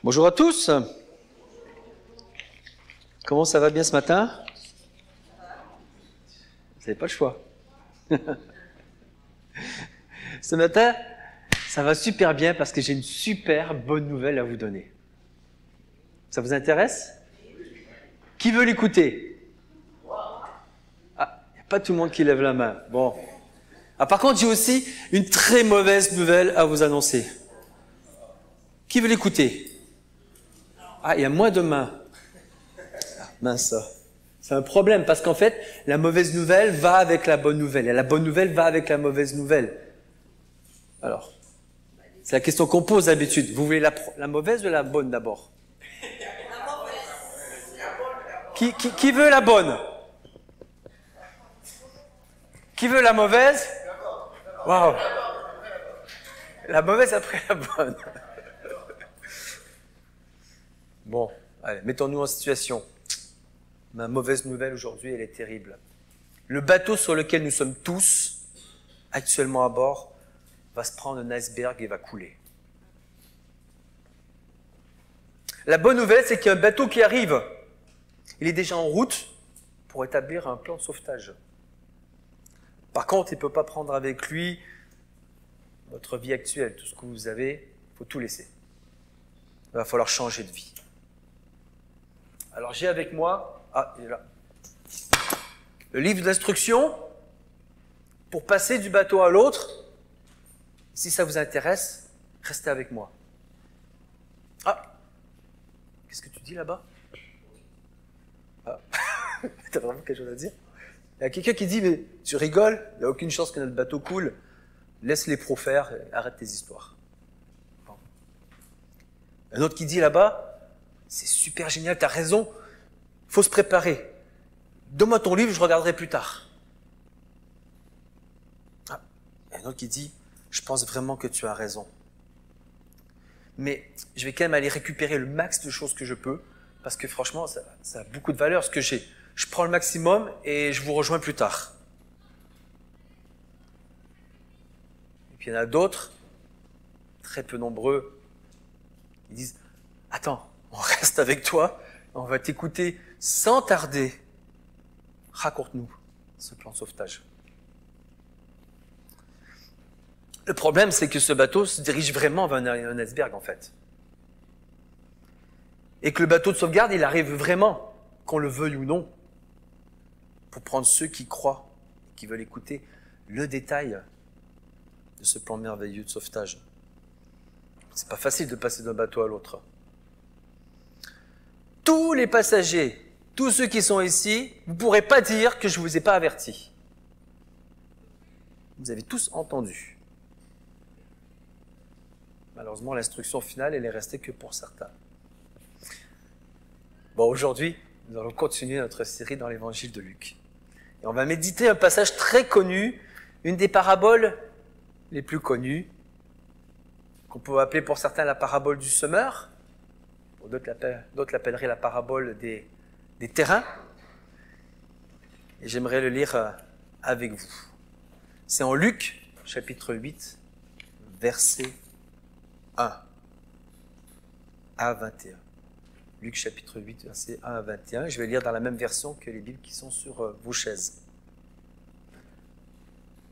Bonjour à tous. Comment ça va bien ce matin? Vous n'avez pas le choix. Ce matin, ça va super bien parce que j'ai une super bonne nouvelle à vous donner. Ça vous intéresse? Qui veut l'écouter? Ah, il n'y a pas tout le monde qui lève la main. Bon. Ah, par contre, j'ai aussi une très mauvaise nouvelle à vous annoncer. Qui veut l'écouter? Ah, il y a moins de mains. Ah, mince ça. C'est un problème parce qu'en fait, la mauvaise nouvelle va avec la bonne nouvelle et la bonne nouvelle va avec la mauvaise nouvelle. Alors, c'est la question qu'on pose d'habitude. Vous voulez la mauvaise ou la bonne d'abord? Qui veut la bonne? Qui veut la mauvaise? Waouh! La mauvaise après la bonne. Bon, allez, mettons-nous en situation. Ma mauvaise nouvelle aujourd'hui, elle est terrible. Le bateau sur lequel nous sommes tous actuellement à bord va se prendre un iceberg et va couler. La bonne nouvelle, c'est qu'il y a un bateau qui arrive. Il est déjà en route pour établir un plan de sauvetage. Par contre, il ne peut pas prendre avec lui votre vie actuelle, tout ce que vous avez, il faut tout laisser. Il va falloir changer de vie. Alors j'ai avec moi, il est là, le livre d'instructions pour passer du bateau à l'autre. Si ça vous intéresse, restez avec moi. Ah, qu'est-ce que tu dis là-bas? Ah, t'as vraiment quelque chose à dire? Il y a quelqu'un qui dit, mais tu rigoles, il n'y a aucune chance que notre bateau coule, laisse les pros faire, arrête tes histoires. Bon. Un autre qui dit là-bas, c'est super génial, tu as raison, il faut se préparer. Donne-moi ton livre, je regarderai plus tard. Ah, il y a un autre qui dit, je pense vraiment que tu as raison. Mais je vais quand même aller récupérer le max de choses que je peux, parce que franchement, ça a beaucoup de valeur ce que j'ai. Je prends le maximum et je vous rejoins plus tard. Et puis il y en a d'autres, très peu nombreux, qui disent, attends, on reste avec toi, on va t'écouter sans tarder. Raconte-nous ce plan de sauvetage. Le problème, c'est que ce bateau se dirige vraiment vers un iceberg, en fait. Et que le bateau de sauvegarde, il arrive vraiment, qu'on le veuille ou non, pour prendre ceux qui croient, qui veulent écouter le détail de ce plan merveilleux de sauvetage. C'est pas facile de passer d'un bateau à l'autre. Tous les passagers, tous ceux qui sont ici, vous ne pourrez pas dire que je ne vous ai pas averti. Vous avez tous entendu. Malheureusement, l'instruction finale, elle est restée que pour certains. Bon, aujourd'hui, nous allons continuer notre série dans l'évangile de Luc. Et on va méditer un passage très connu, une des paraboles les plus connues, qu'on peut appeler pour certains la parabole du semeur, pour d'autres l'appelleraient la parabole des terrains. Et j'aimerais le lire avec vous. C'est en Luc, chapitre 8, verset 1 à 21. Luc chapitre 8, verset 1 à 21. Je vais lire dans la même version que les Bibles qui sont sur vos chaises.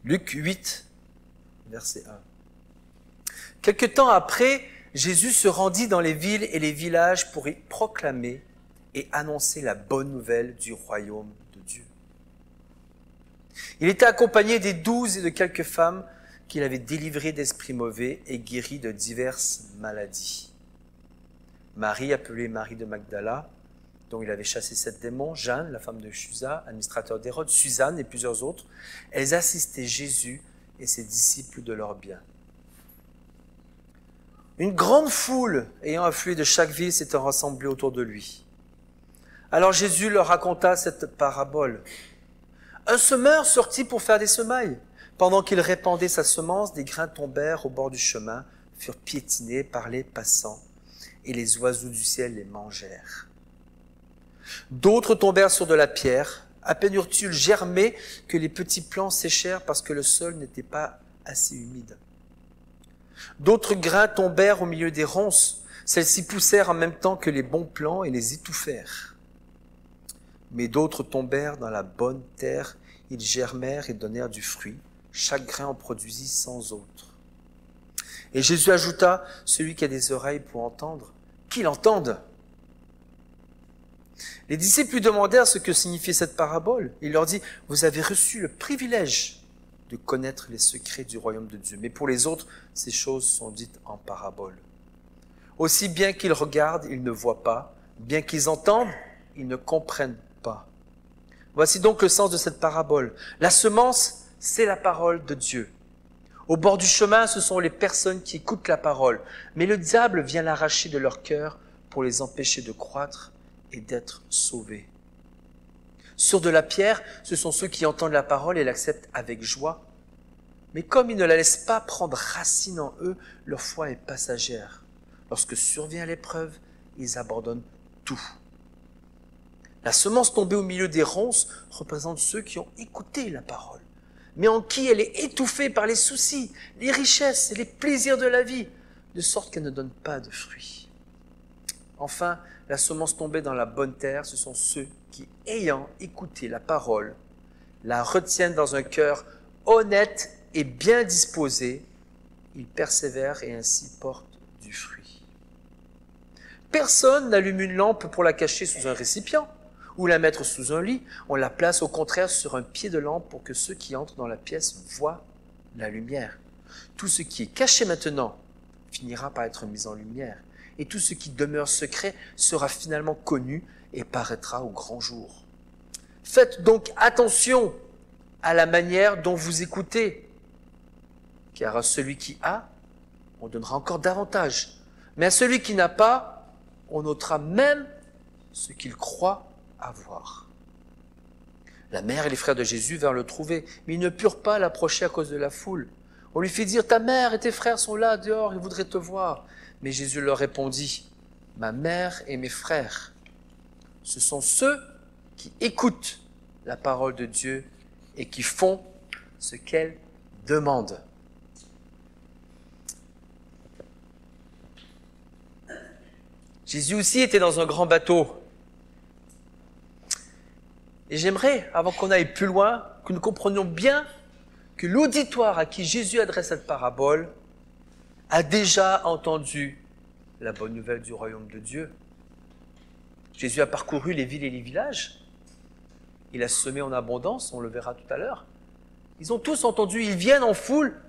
Luc 8, verset 1. Quelque temps après, Jésus se rendit dans les villes et les villages pour y proclamer et annoncer la bonne nouvelle du royaume de Dieu. Il était accompagné des 12 et de quelques femmes qu'il avait délivrées d'esprits mauvais et guéries de diverses maladies. Marie, appelée Marie de Magdala, dont il avait chassé 7 démons, Jeanne, la femme de Chuza, administrateur d'Hérode, Suzanne et plusieurs autres, elles assistaient Jésus et ses disciples de leurs biens. Une grande foule ayant afflué de chaque ville s'était rassemblée autour de lui. Alors Jésus leur raconta cette parabole. Un semeur sortit pour faire des semailles. Pendant qu'il répandait sa semence, des grains tombèrent au bord du chemin, furent piétinés par les passants, et les oiseaux du ciel les mangèrent. D'autres tombèrent sur de la pierre. À peine eurent-ils germé que les petits plants séchèrent parce que le sol n'était pas assez humide. D'autres grains tombèrent au milieu des ronces. Celles-ci poussèrent en même temps que les bons plants et les étouffèrent. Mais d'autres tombèrent dans la bonne terre, ils germèrent et donnèrent du fruit. Chaque grain en produisit 100 autres. Et Jésus ajouta, celui qui a des oreilles pour entendre, qu'il entende. Les disciples lui demandèrent ce que signifiait cette parabole. Il leur dit, vous avez reçu le privilège de connaître les secrets du royaume de Dieu. Mais pour les autres, ces choses sont dites en parabole. Aussi bien qu'ils regardent, ils ne voient pas. Bien qu'ils entendent, ils ne comprennent pas. Voici donc le sens de cette parabole. La semence, c'est la parole de Dieu. Au bord du chemin, ce sont les personnes qui écoutent la parole. Mais le diable vient l'arracher de leur cœur pour les empêcher de croître et d'être sauvés. Sur de la pierre, ce sont ceux qui entendent la parole et l'acceptent avec joie. Mais comme ils ne la laissent pas prendre racine en eux, leur foi est passagère. Lorsque survient l'épreuve, ils abandonnent tout. La semence tombée au milieu des ronces représente ceux qui ont écouté la parole, mais en qui elle est étouffée par les soucis, les richesses et les plaisirs de la vie, de sorte qu'elle ne donne pas de fruits. Enfin, la semence tombée dans la bonne terre, ce sont ceux qui, ayant écouté la parole, la retiennent dans un cœur honnête et bien disposé. Ils persévèrent et ainsi portent du fruit. Personne n'allume une lampe pour la cacher sous un récipient ou la mettre sous un lit. On la place au contraire sur un pied de lampe pour que ceux qui entrent dans la pièce voient la lumière. Tout ce qui est caché maintenant finira par être mis en lumière. Et tout ce qui demeure secret sera finalement connu et paraîtra au grand jour. Faites donc attention à la manière dont vous écoutez, car à celui qui a, on donnera encore davantage. Mais à celui qui n'a pas, on ôtera même ce qu'il croit avoir. La mère et les frères de Jésus vinrent le trouver, mais ils ne purent pas l'approcher à cause de la foule. On lui fit dire, ta mère et tes frères sont là dehors, ils voudraient te voir. Mais Jésus leur répondit, ma mère et mes frères, ce sont ceux qui écoutent la parole de Dieu et qui font ce qu'elle demande. Jésus aussi était dans un grand bateau. Et j'aimerais, avant qu'on aille plus loin, que nous comprenions bien que l'auditoire à qui Jésus adresse cette parabole a déjà entendu la bonne nouvelle du royaume de Dieu. Jésus a parcouru les villes et les villages. Il a semé en abondance, on le verra tout à l'heure. Ils ont tous entendu, ils viennent en foule.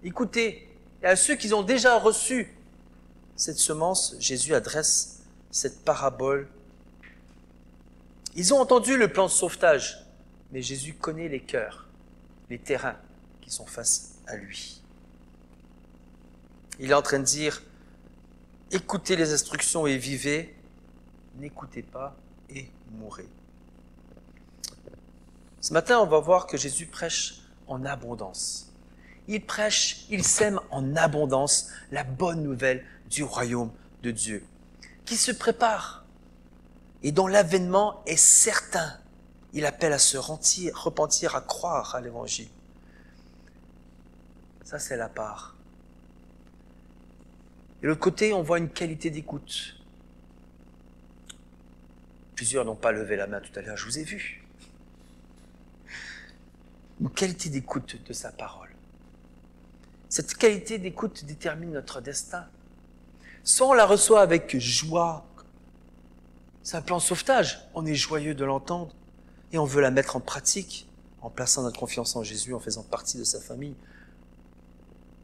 Écoutez, et à ceux qui ont déjà reçu cette semence, Jésus adresse cette parabole. Ils ont entendu le plan de sauvetage, mais Jésus connaît les cœurs, les terrains qui sont face à lui. Il est en train de dire, écoutez les instructions et vivez, n'écoutez pas et mourrez. Ce matin, on va voir que Jésus prêche en abondance. Il prêche, il sème en abondance la bonne nouvelle du royaume de Dieu, qui se prépare et dont l'avènement est certain. Il appelle à se repentir, à croire à l'évangile. Ça, c'est la part. Et de l'autre côté, on voit une qualité d'écoute. Plusieurs n'ont pas levé la main tout à l'heure, je vous ai vu. Une qualité d'écoute de sa parole. Cette qualité d'écoute détermine notre destin. Soit on la reçoit avec joie, c'est un plan de sauvetage, on est joyeux de l'entendre et on veut la mettre en pratique en plaçant notre confiance en Jésus, en faisant partie de sa famille.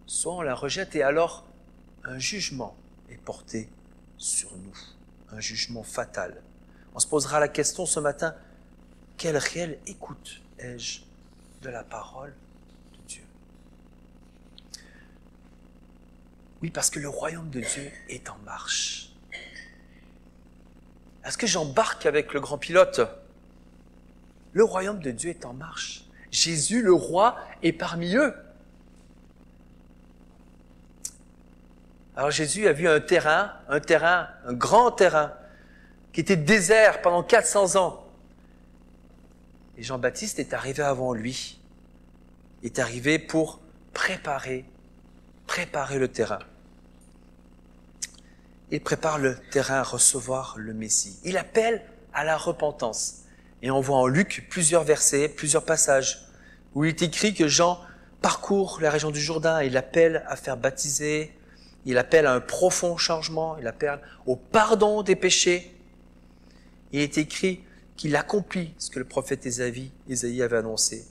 Soit on la rejette et alors un jugement est porté sur nous, un jugement fatal. On se posera la question ce matin, quelle réelle écoute ai-je de la parole de Dieu? Oui, parce que le royaume de Dieu est en marche. Est-ce que j'embarque avec le grand pilote? Le royaume de Dieu est en marche. Jésus, le roi, est parmi eux. Alors Jésus a vu un grand terrain, qui était désert pendant 400 ans. Et Jean-Baptiste est arrivé avant lui. Il est arrivé pour préparer le terrain. il prépare le terrain à recevoir le Messie. Il appelle à la repentance. Et on voit en Luc plusieurs versets, plusieurs passages, où il est écrit que Jean parcourt la région du Jourdain, il appelle à faire baptiser, il appelle à un profond changement, il appelle au pardon des péchés. Il est écrit qu'il accomplit ce que le prophète Ésaïe avait annoncé.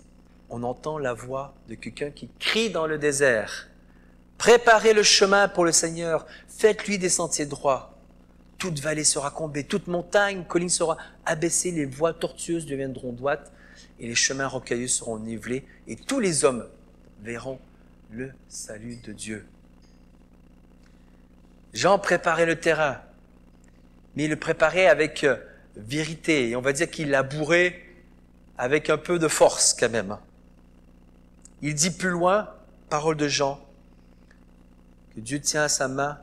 On entend la voix de quelqu'un qui crie dans le désert. Préparez le chemin pour le Seigneur, faites-lui des sentiers droits. Toute vallée sera comblée, toute montagne, colline sera abaissée, les voies tortueuses deviendront droites et les chemins rocailleux seront nivelés et tous les hommes verront le salut de Dieu. Jean préparait le terrain, mais il le préparait avec vérité et on va dire qu'il labourait avec un peu de force quand même. Il dit plus loin, parole de Jean, que Dieu tient à sa main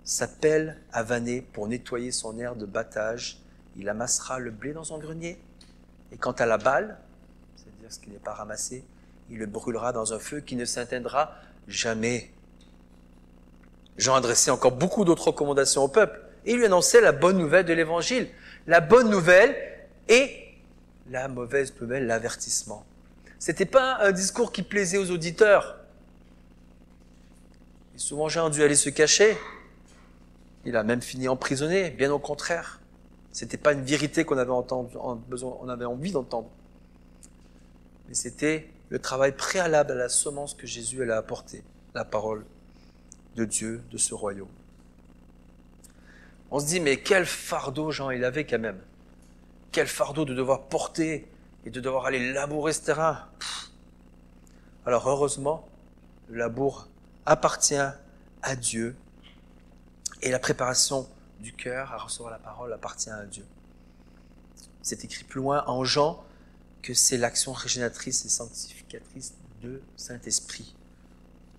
sa pelle à vanner pour nettoyer son aire de battage. Il amassera le blé dans son grenier. Et quant à la balle, c'est-à-dire ce qui n'est pas ramassé, il le brûlera dans un feu qui ne s'éteindra jamais. Jean adressait encore beaucoup d'autres recommandations au peuple. Et il lui annonçait la bonne nouvelle de l'Évangile. La bonne nouvelle et la mauvaise nouvelle, l'avertissement. C'était pas un discours qui plaisait aux auditeurs. Et souvent, Jean a dû aller se cacher. Il a même fini emprisonné, bien au contraire. C'était pas une vérité qu'on avait on avait envie d'entendre. Mais c'était le travail préalable à la semence que Jésus allait apporter, la parole de Dieu, de ce royaume. On se dit, mais quel fardeau Jean il avait quand même. Quel fardeau de devoir porter et de devoir aller labourer ce terrain. Alors heureusement, le labour appartient à Dieu et la préparation du cœur à recevoir la parole appartient à Dieu. C'est écrit plus loin en Jean que c'est l'action régénératrice et sanctificatrice de Saint-Esprit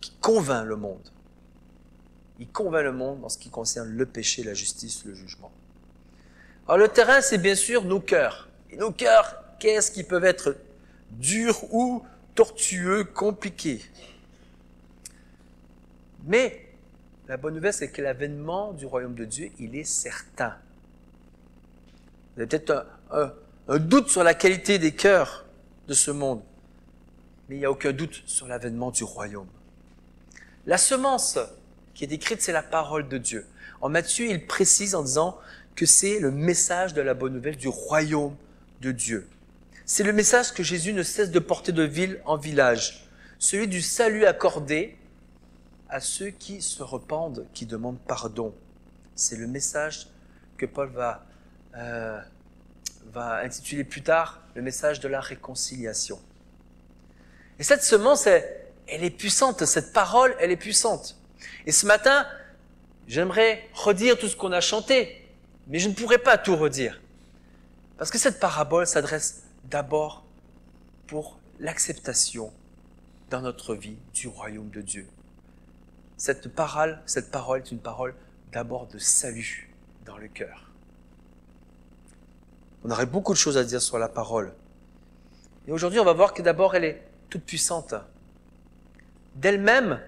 qui convainc le monde. Il convainc le monde en ce qui concerne le péché, la justice, le jugement. Alors le terrain, c'est bien sûr nos cœurs. Et nos cœurs, qu'est-ce qui peuvent être durs ou tortueux, compliqués. Mais la bonne nouvelle, c'est que l'avènement du royaume de Dieu, il est certain. Vous avez peut-être un doute sur la qualité des cœurs de ce monde, mais il n'y a aucun doute sur l'avènement du royaume. La semence qui est décrite, c'est la parole de Dieu. En Matthieu, il précise en disant que c'est le message de la bonne nouvelle du royaume de Dieu. C'est le message que Jésus ne cesse de porter de ville en village, celui du salut accordé à ceux qui se repentent, qui demandent pardon. C'est le message que Paul va intituler plus tard le message de la réconciliation. Et cette semence, elle est puissante, cette parole, elle est puissante. Et ce matin, j'aimerais redire tout ce qu'on a chanté, mais je ne pourrais pas tout redire. Parce que cette parabole s'adresse d'abord pour l'acceptation dans notre vie du royaume de Dieu. Cette parole est une parole d'abord de salut dans le cœur. On aurait beaucoup de choses à dire sur la parole. Et aujourd'hui, on va voir que d'abord, elle est toute puissante. D'elle-même,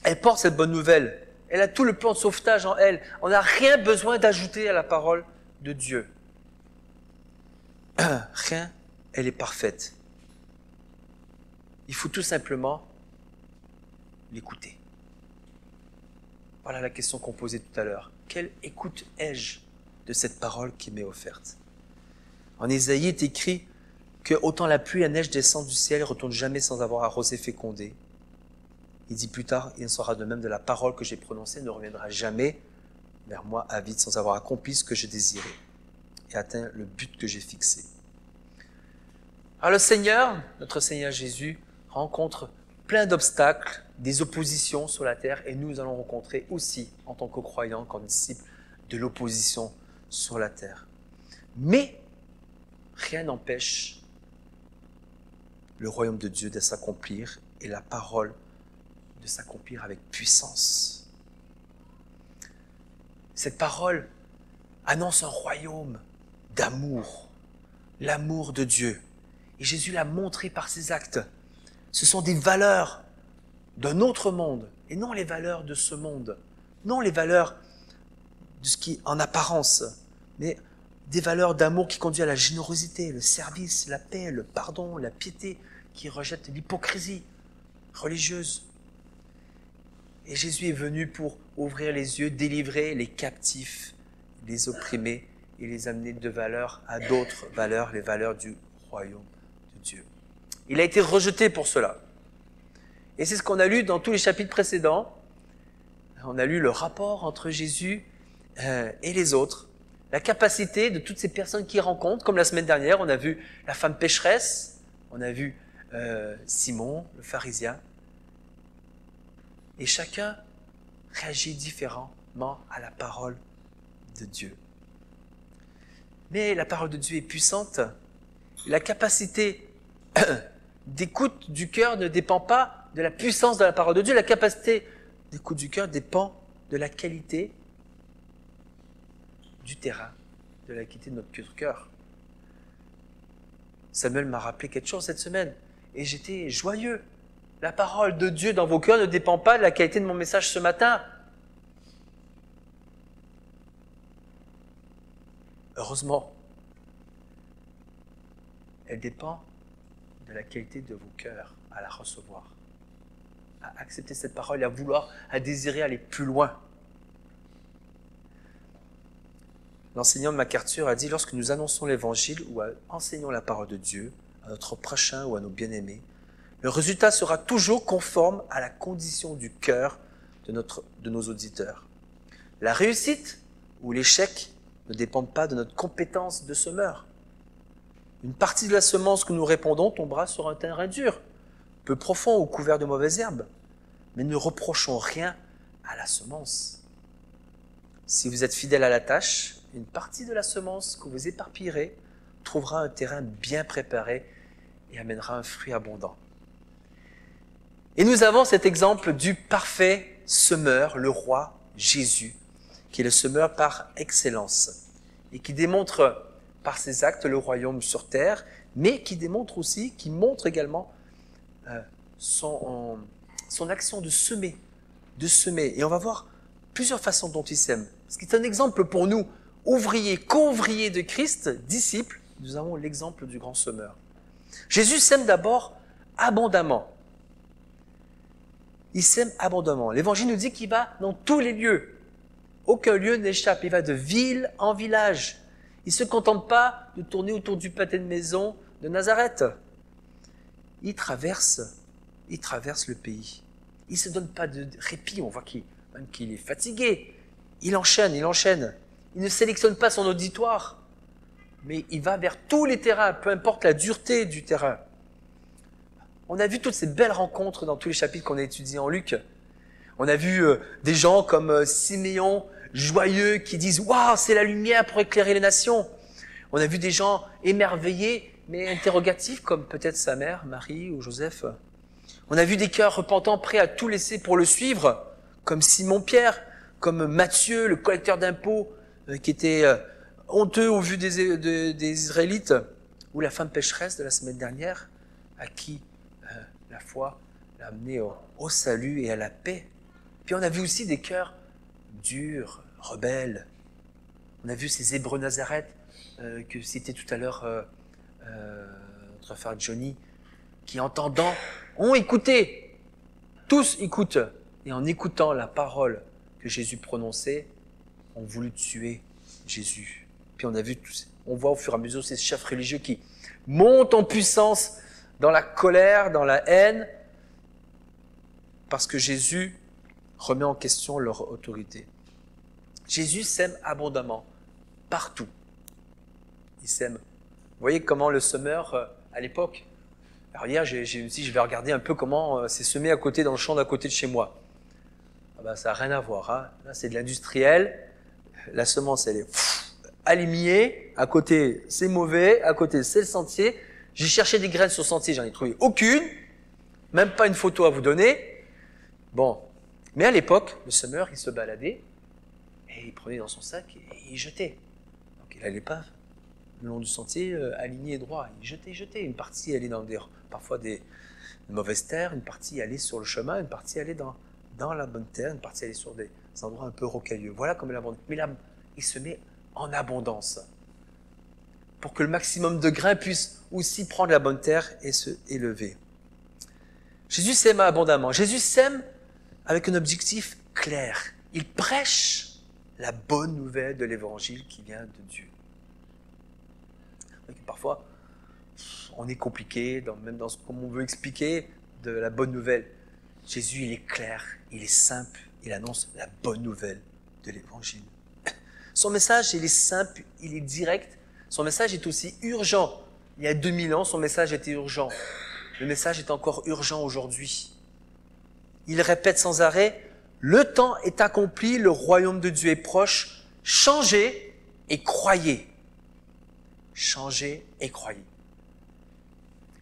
elle porte cette bonne nouvelle. Elle a tout le plan de sauvetage en elle. On n'a rien besoin d'ajouter à la parole de Dieu. Rien, elle est parfaite. Il faut tout simplement l'écouter. Voilà la question qu'on posait tout à l'heure. Quelle écoute ai-je de cette parole qui m'est offerte? En Ésaïe est écrit que autant la pluie et la neige descendent du ciel et ne retournent jamais sans avoir arrosé, fécondé. Il dit plus tard, il en sera de même de la parole que j'ai prononcée, ne reviendra jamais vers moi avide sans avoir accompli ce que je désirais et atteint le but que j'ai fixé. Alors le Seigneur, notre Seigneur Jésus, rencontre plein d'obstacles, des oppositions sur la terre et nous allons rencontrer aussi, en tant que croyants, comme disciples, de l'opposition sur la terre. Mais rien n'empêche le royaume de Dieu de s'accomplir et la parole de s'accomplir avec puissance. Cette parole annonce un royaume d'amour, l'amour de Dieu. Et Jésus l'a montré par ses actes. Ce sont des valeurs d'un autre monde et non les valeurs de ce monde. Non les valeurs de ce qui est en apparence, mais des valeurs d'amour qui conduisent à la générosité, le service, la paix, le pardon, la piété, qui rejettent l'hypocrisie religieuse. Et Jésus est venu pour ouvrir les yeux, délivrer les captifs, les opprimés et les amener de valeurs à d'autres valeurs, les valeurs du royaume de Dieu. Il a été rejeté pour cela. Et c'est ce qu'on a lu dans tous les chapitres précédents. On a lu le rapport entre Jésus et les autres. La capacité de toutes ces personnes qu'il rencontre, comme la semaine dernière, on a vu la femme pécheresse, on a vu Simon, le pharisien. Et chacun réagit différemment à la parole de Dieu. Mais la parole de Dieu est puissante. La capacité d'écoute du cœur ne dépend pas de la puissance de la parole de Dieu. La capacité d'écoute du cœur dépend de la qualité du terrain, de la qualité de notre cœur. Samuel m'a rappelé quelque chose cette semaine et j'étais joyeux. La parole de Dieu dans vos cœurs ne dépend pas de la qualité de mon message ce matin. Heureusement, elle dépend de la qualité de vos cœurs à la recevoir, à accepter cette parole, à vouloir, à désirer aller plus loin. L'enseignant de MacArthur a dit, lorsque nous annonçons l'évangile ou enseignons la parole de Dieu à notre prochain ou à nos bien-aimés, le résultat sera toujours conforme à la condition du cœur de nos auditeurs. La réussite ou l'échec ne dépendent pas de notre compétence de semeur. Une partie de la semence que nous répandons tombera sur un terrain dur, peu profond ou couvert de mauvaises herbes, mais ne reprochons rien à la semence. Si vous êtes fidèle à la tâche, une partie de la semence que vous éparpillerez trouvera un terrain bien préparé et amènera un fruit abondant. Et nous avons cet exemple du parfait semeur, le roi Jésus, qui est le semeur par excellence et qui démontre par ses actes le royaume sur terre, mais qui montre également son action de semer. Et on va voir plusieurs façons dont il sème. Ce qui est un exemple pour nous, ouvriers, co-ouvriers de Christ, disciples, nous avons l'exemple du grand semeur. Jésus sème d'abord abondamment. Il sème abondamment. L'Évangile nous dit qu'il va dans tous les lieux. Aucun lieu n'échappe. Il va de ville en village. Il ne se contente pas de tourner autour du pâté de maison de Nazareth. Il traverse le pays. Il ne se donne pas de répit. On voit qu'il est fatigué. Il enchaîne. Il ne sélectionne pas son auditoire. Mais il va vers tous les terrains, peu importe la dureté du terrain. On a vu toutes ces belles rencontres dans tous les chapitres qu'on a étudiés en Luc. On a vu des gens comme Siméon, joyeux, qui disent « Waouh, c'est la lumière pour éclairer les nations ». On a vu des gens émerveillés, mais interrogatifs, comme peut-être sa mère, Marie ou Joseph. On a vu des cœurs repentants, prêts à tout laisser pour le suivre, comme Simon-Pierre, comme Matthieu, le collecteur d'impôts, qui était honteux au vu des Israélites, ou la femme pécheresse de la semaine dernière, à qui la foi l'a amené au salut et à la paix. Puis on a vu aussi des cœurs durs, rebelles. On a vu ces Hébreux Nazareth que citait tout à l'heure notre frère Johnny, qui entendant, ont écouté. Tous écoutent. Et en écoutant la parole que Jésus prononçait, ont voulu tuer Jésus. Puis on voit au fur et à mesure ces chefs religieux qui montent en puissance dans la colère, dans la haine, parce que Jésus remet en question leur autorité. Jésus sème abondamment, partout. Il sème. Vous voyez comment le semeur, à l'époque, alors hier, je vais regarder un peu comment c'est semé à côté, dans le champ d'à côté de chez moi. Ah ben, ça n'a rien à voir. Hein. Là, c'est de l'industriel. La semence, elle est alignée. À côté, c'est mauvais. À côté, c'est le sentier. J'ai cherché des graines sur le sentier, j'en ai trouvé aucune. Même pas une photo à vous donner. Bon. Mais à l'époque, le semeur, il se baladait et il prenait dans son sac et il jetait. Donc il n'allait pas le long du sentier aligné et droit. Il jetait. Une partie allait dans parfois des mauvaises terres, une partie allait sur le chemin, une partie allait dans la bonne terre, une partie allait sur des des endroits un peu rocailleux. Voilà comme l'abondance. Mais là, il se met en abondance pour que le maximum de grains puisse aussi prendre la bonne terre et se élever. Jésus sème abondamment. Jésus sème avec un objectif clair. Il prêche la bonne nouvelle de l'évangile qui vient de Dieu. Parfois, on est compliqué, même dans ce qu'on veut expliquer de la bonne nouvelle. Jésus, il est clair, il est simple, il annonce la bonne nouvelle de l'évangile. Son message, il est simple, il est direct. Son message est aussi urgent. Il y a 2000 ans, son message était urgent. Le message est encore urgent aujourd'hui. Il répète sans arrêt, « Le temps est accompli, le royaume de Dieu est proche. Changez et croyez. » Changez et croyez.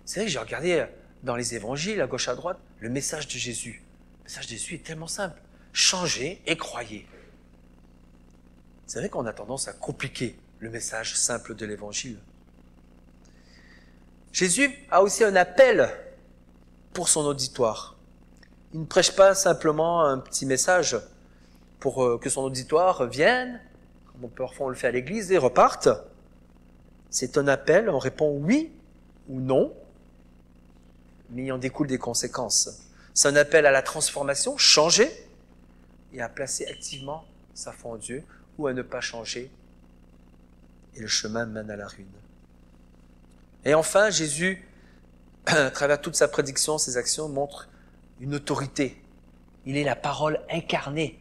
C'est vrai que j'ai regardé dans les évangiles, à gauche, à droite, le message de Jésus. Le message de Jésus est tellement simple. Changez et croyez. C'est vrai qu'on a tendance à compliquer le message simple de l'évangile. Jésus a aussi un appel pour son auditoire. Il ne prêche pas simplement un petit message pour que son auditoire vienne, comme parfois on le fait à l'église, et reparte. C'est un appel, on répond oui ou non, mais il en découle des conséquences. C'est un appel à la transformation, changer, et à placer activement sa foi en Dieu, ou à ne pas changer, et le chemin mène à la ruine. Et enfin, Jésus, à travers toute sa prédiction, ses actions, montre une autorité. Il est la parole incarnée.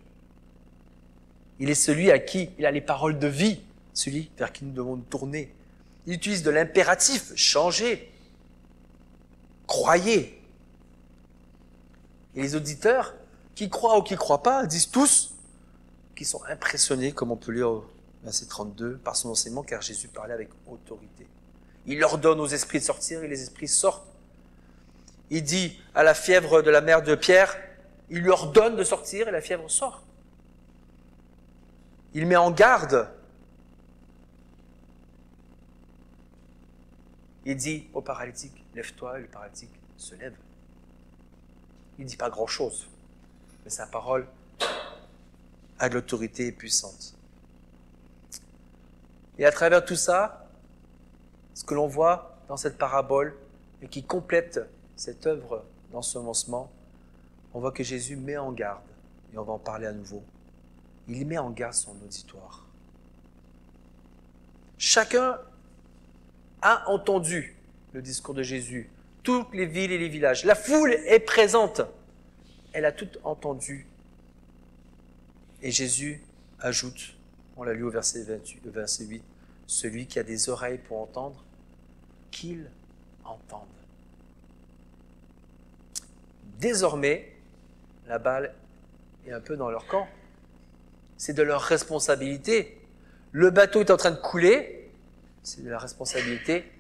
Il est celui à qui il a les paroles de vie, celui vers qui nous devons nous tourner. Il utilise de l'impératif, changez, croyez. Et les auditeurs, qui croient ou qui ne croient pas, disent tous qu'ils sont impressionnés, comme on peut lire au verset 32, par son enseignement, car Jésus parlait avec autorité. Il ordonne aux esprits de sortir et les esprits sortent. Il dit à la fièvre de la mère de Pierre, il lui ordonne de sortir et la fièvre sort. Il met en garde. Il dit au paralytique, lève-toi, et le paralytique se lève. Il ne dit pas grand-chose, mais sa parole a de l'autorité puissante. Et à travers tout ça, ce que l'on voit dans cette parabole et qui complète cette œuvre d'ensemencement, on voit que Jésus met en garde, et on va en parler à nouveau. Il met en garde son auditoire. Chacun a entendu le discours de Jésus, toutes les villes et les villages. La foule est présente, elle a tout entendu. Et Jésus ajoute, on l'a lu au verset 8, celui qui a des oreilles pour entendre, qu'il entende. Désormais, la balle est un peu dans leur camp. C'est de leur responsabilité. Le bateau est en train de couler, c'est de la responsabilité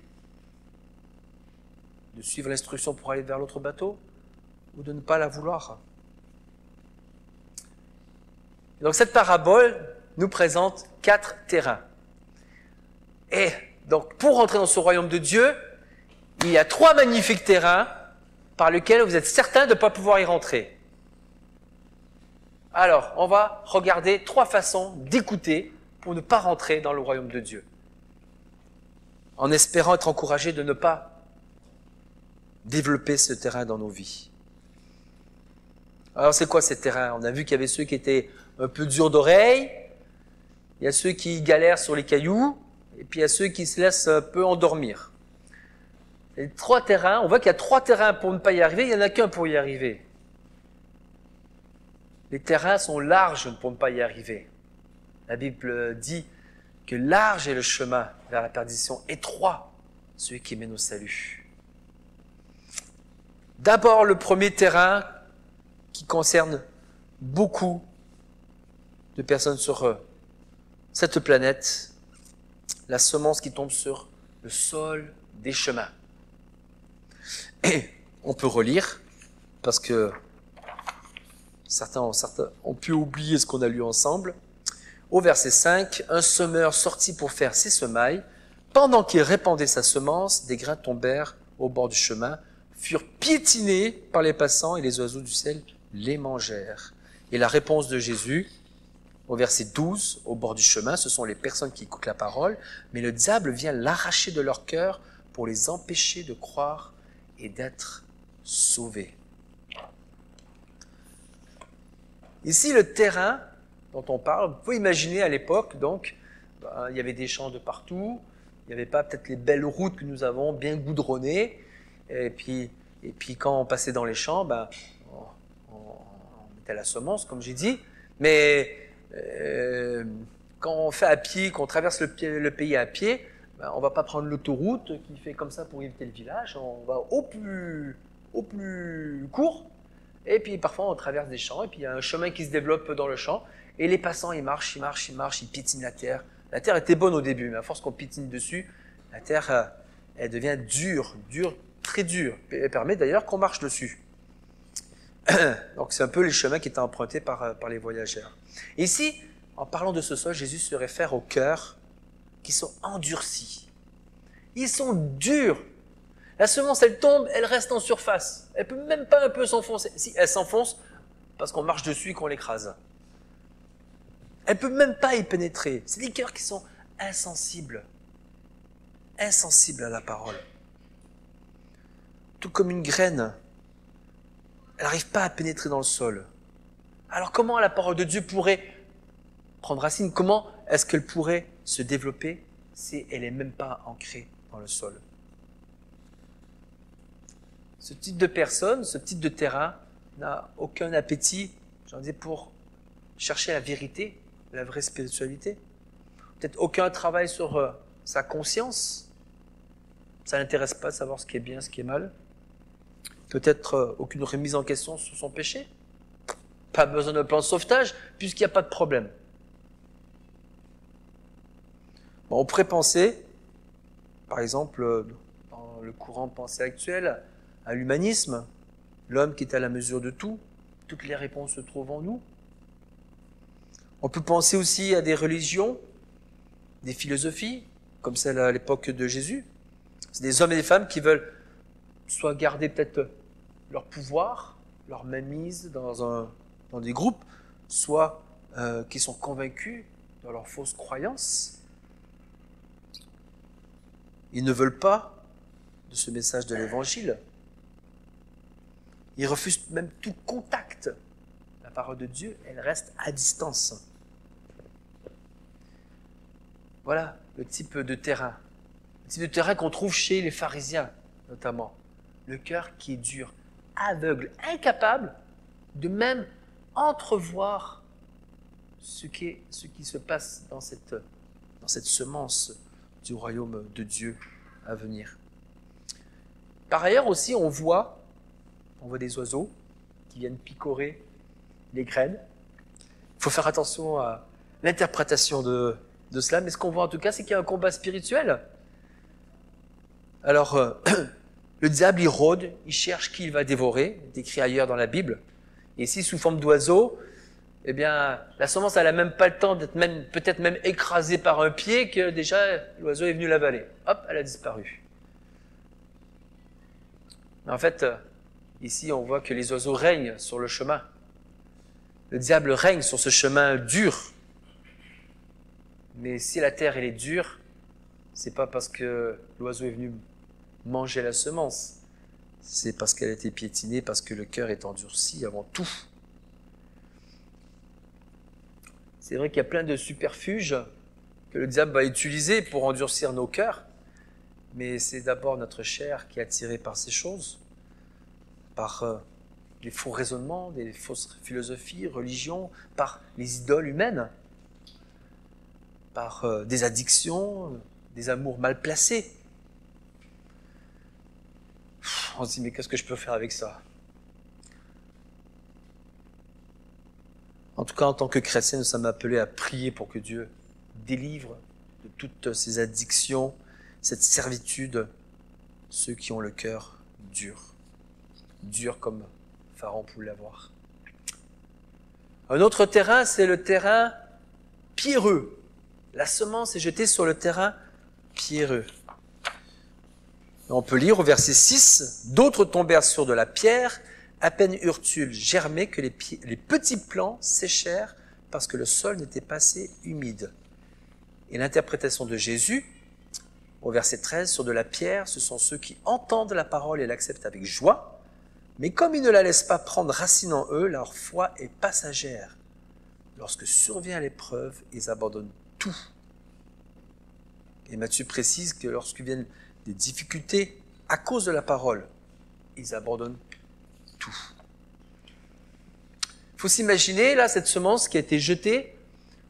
de suivre l'instruction pour aller vers l'autre bateau ou de ne pas la vouloir. Et donc cette parabole nous présente 4 terrains. Et donc pour rentrer dans ce royaume de Dieu, il y a 3 magnifiques terrains par lesquels vous êtes certain de ne pas pouvoir y rentrer. Alors, on va regarder 3 façons d'écouter pour ne pas rentrer dans le royaume de Dieu. En espérant être encouragé de ne pas développer ce terrain dans nos vies. Alors, c'est quoi ces terrains? On a vu qu'il y avait ceux qui étaient un peu durs d'oreille, il y a ceux qui galèrent sur les cailloux, et puis il y a ceux qui se laissent un peu endormir. Les 3 terrains, on voit qu'il y a 3 terrains pour ne pas y arriver, il n'y en a qu'un pour y arriver. Les terrains sont larges pour ne pas y arriver. La Bible dit que large est le chemin vers la perdition, étroit celui qui mène au salut. D'abord, le premier terrain qui concerne beaucoup de personnes sur cette planète, la semence qui tombe sur le sol des chemins. Et on peut relire, parce que certains ont pu oublier ce qu'on a lu ensemble. Au verset 5, un semeur sortit pour faire ses semailles. Pendant qu'il répandait sa semence, des grains tombèrent au bord du chemin, furent piétinés par les passants et les oiseaux du ciel les mangèrent. Et la réponse de Jésus, Au verset 12, au bord du chemin, ce sont les personnes qui écoutent la parole, mais le diable vient l'arracher de leur cœur pour les empêcher de croire et d'être sauvés. Ici, le terrain dont on parle, vous pouvez imaginer à l'époque, donc, il y avait des champs de partout, il n'y avait pas peut-être les belles routes que nous avons bien goudronnées, et puis quand on passait dans les champs, on mettait la semence, comme j'ai dit, mais quand on fait à pied, qu'on traverse le pays à pied, on ne va pas prendre l'autoroute qui fait comme ça pour éviter le village, on va au plus court, et puis parfois on traverse des champs, et puis il y a un chemin qui se développe dans le champ, et les passants ils marchent, ils piétinent la terre. La terre était bonne au début, mais à force qu'on piétine dessus, la terre elle devient dure, très dure. Elle permet d'ailleurs qu'on marche dessus. Donc c'est un peu les chemins qui étaient empruntés par les voyageurs. Et ici, en parlant de ce sol, Jésus se réfère aux cœurs qui sont endurcis. Ils sont durs. La semence, elle tombe, elle reste en surface. Elle peut même pas un peu s'enfoncer. Si, elle s'enfonce parce qu'on marche dessus et qu'on l'écrase. Elle peut même pas y pénétrer. C'est des cœurs qui sont insensibles. Insensibles à la parole. Tout comme une graine. Elle n'arrive pas à pénétrer dans le sol. Alors comment la parole de Dieu pourrait prendre racine? Comment est-ce qu'elle pourrait se développer si elle n'est même pas ancrée dans le sol? Ce type de personne, ce type de terrain n'a aucun appétit, j'en dis, pour chercher la vérité, la vraie spiritualité. Peut-être aucun travail sur sa conscience. Ça n'intéresse pas de savoir ce qui est bien, ce qui est mal. Peut-être aucune remise en question sur son péché. Pas besoin de plan de sauvetage, puisqu'il n'y a pas de problème. Bon, on pourrait penser, par exemple, dans le courant de pensée actuel, à l'humanisme, l'homme qui est à la mesure de tout, toutes les réponses se trouvent en nous. On peut penser aussi à des religions, des philosophies, comme celle à l'époque de Jésus. C'est des hommes et des femmes qui veulent soit garder peut-être leur pouvoir, leur mainmise dans des groupes, soit qui sont convaincus dans leurs fausses croyances. Ils ne veulent pas de ce message de l'Évangile. Ils refusent même tout contact. La parole de Dieu, elle reste à distance. Voilà le type de terrain. Le type de terrain qu'on trouve chez les pharisiens, notamment. Le cœur qui est dur, aveugle, incapable de même entrevoir ce qui se passe dans cette semence du royaume de Dieu à venir. Par ailleurs aussi, on voit des oiseaux qui viennent picorer les graines. Il faut faire attention à l'interprétation de cela, mais ce qu'on voit en tout cas, c'est qu'il y a un combat spirituel. Alors, le diable, il rôde, il cherche qui il va dévorer, décrit ailleurs dans la Bible. Et ici, sous forme d'oiseau, eh bien, la semence, elle n'a même pas le temps d'être peut-être même écrasée par un pied que déjà l'oiseau est venu l'avaler. Hop, elle a disparu. Mais en fait, ici, on voit que les oiseaux règnent sur le chemin. Le diable règne sur ce chemin dur. Mais si la terre, elle est dure, c'est pas parce que l'oiseau est venu manger la semence. C'est parce qu'elle a été piétinée, parce que le cœur est endurci avant tout. C'est vrai qu'il y a plein de subterfuges que le diable va utiliser pour endurcir nos cœurs, mais c'est d'abord notre chair qui est attirée par ces choses, par des faux raisonnements, des fausses philosophies, religions, par les idoles humaines, par des addictions, des amours mal placés. On se dit, mais qu'est-ce que je peux faire avec ça? En tout cas, en tant que chrétien, nous sommes appelés à prier pour que Dieu délivre de toutes ces addictions, cette servitude, ceux qui ont le cœur dur. Dur comme Pharaon pouvait l'avoir. Un autre terrain, c'est le terrain pierreux. La semence est jetée sur le terrain pierreux. On peut lire au verset 6, « D'autres tombèrent sur de la pierre, à peine eurent-ils germé que les petits plants séchèrent parce que le sol n'était pas assez humide. Et l'interprétation de Jésus, au verset 13, sur de la pierre, ce sont ceux qui entendent la parole et l'acceptent avec joie, mais comme ils ne la laissent pas prendre racine en eux, leur foi est passagère. Lorsque survient l'épreuve, ils abandonnent tout. Et Matthieu précise que lorsqu'il viennent des difficultés à cause de la parole, ils abandonnent tout. Il faut s'imaginer, là, cette semence qui a été jetée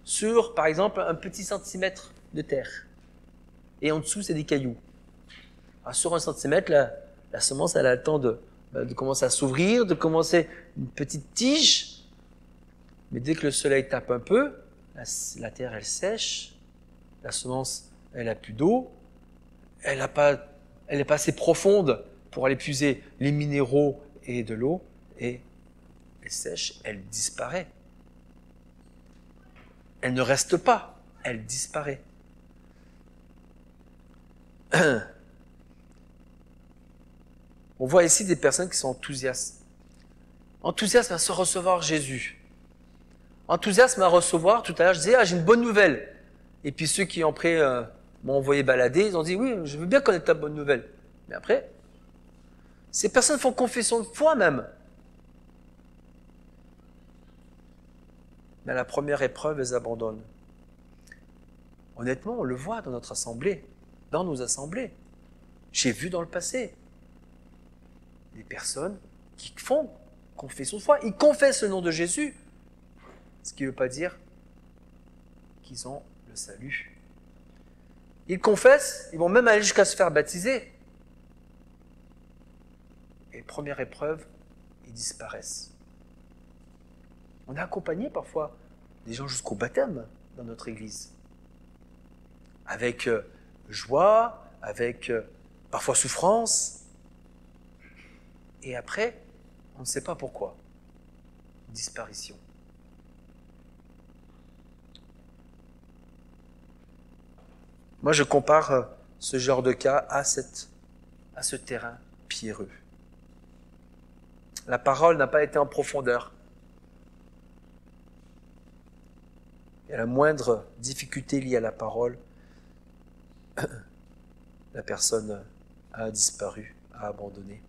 sur, par exemple, un petit centimètre de terre. Et en dessous, c'est des cailloux. Alors, sur 1 centimètre, la semence, elle a le temps de commencer à s'ouvrir, de commencer une petite tige. Mais dès que le soleil tape un peu, la terre, elle sèche. La semence, elle n'a plus d'eau. Elle n'est pas assez profonde pour aller puiser les minéraux et de l'eau. Et elle sèche, elle disparaît. Elle ne reste pas, elle disparaît. On voit ici des personnes qui sont enthousiastes. Enthousiasme à se recevoir Jésus. Enthousiasme à recevoir, tout à l'heure je disais, j'ai une bonne nouvelle. Et puis ceux qui après m'ont envoyé balader, ils ont dit, oui, je veux bien connaître ta bonne nouvelle. Mais après, ces personnes font confession de foi même. Mais à la première épreuve, elles abandonnent. Honnêtement, on le voit dans notre assemblée, dans nos assemblées. J'ai vu dans le passé des personnes qui font confession de foi. Ils confessent le nom de Jésus, ce qui ne veut pas dire qu'ils ont le salut. Ils confessent, ils vont même aller jusqu'à se faire baptiser. Et première épreuve, ils disparaissent. On a accompagné parfois des gens jusqu'au baptême dans notre église. Avec joie, avec parfois souffrance. Et après, on ne sait pas pourquoi. Disparition. Moi, je compare ce genre de cas à ce terrain pierreux. La parole n'a pas été en profondeur. Et à la moindre difficulté liée à la parole, la personne a disparu, a abandonné.